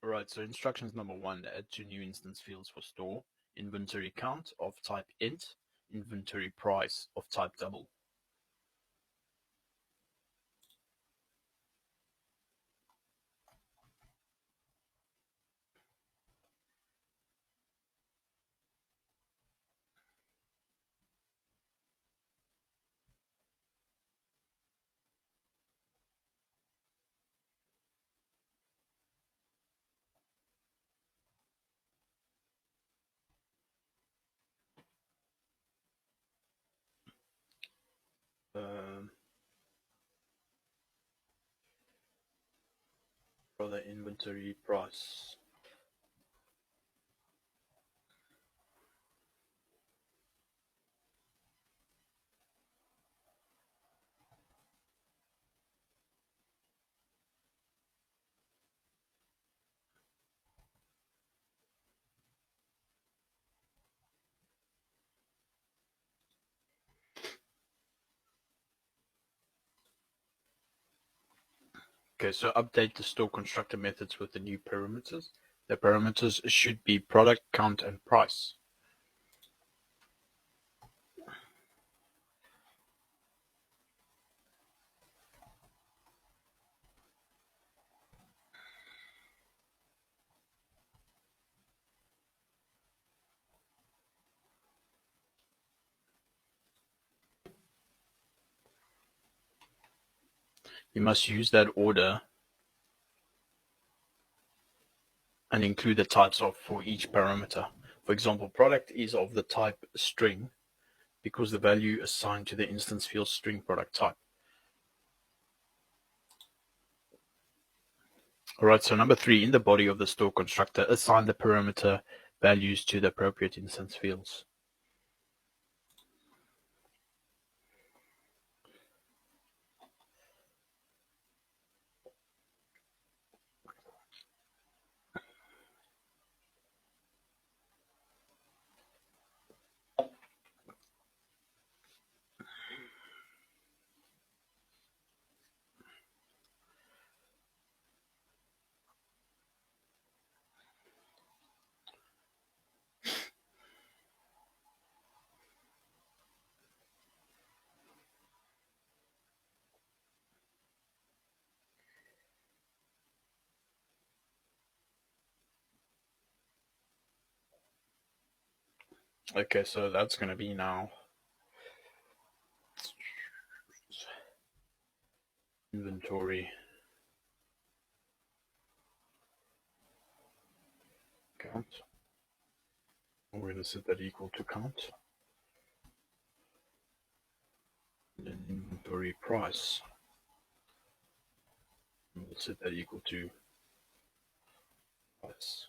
Alright, so instructions number 1, add 2 new instance fields for store: inventory count of type int, inventory price of type double. For the inventory price. Okay, so update the store constructor methods with the new parameters. The parameters should be product, count, and price. You must use that order and include the types for each parameter. For example, product is of the type string because the value assigned to the instance field string product type. Alright, so number 3, in the body of the store constructor, assign the parameter values to the appropriate instance fields. Okay, so that's going to be now inventory count. We're going to set that equal to count. And then inventory price. And we'll set that equal to price.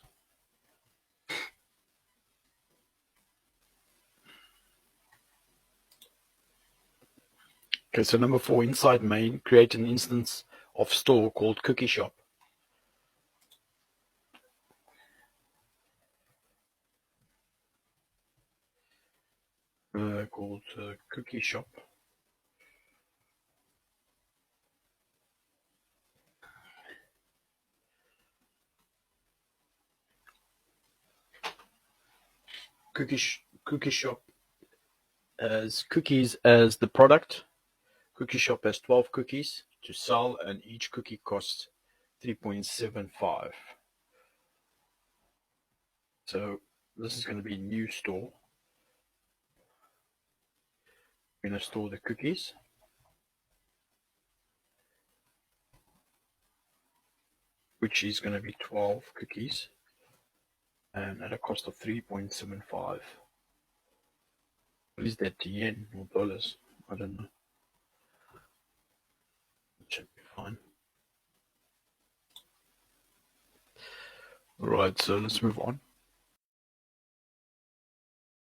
Okay, so number 4, inside main, create an instance of store called cookie shop. Called cookie shop. Cookie shop as cookies as the product. Cookie shop has 12 cookies to sell, and each cookie costs 3.75. So this is going to be new store. We're going to store the cookies. Which is going to be 12 cookies and at a cost of 3.75. What is that, yen or dollars? I don't know. It should be fine. Alright, so let's move on.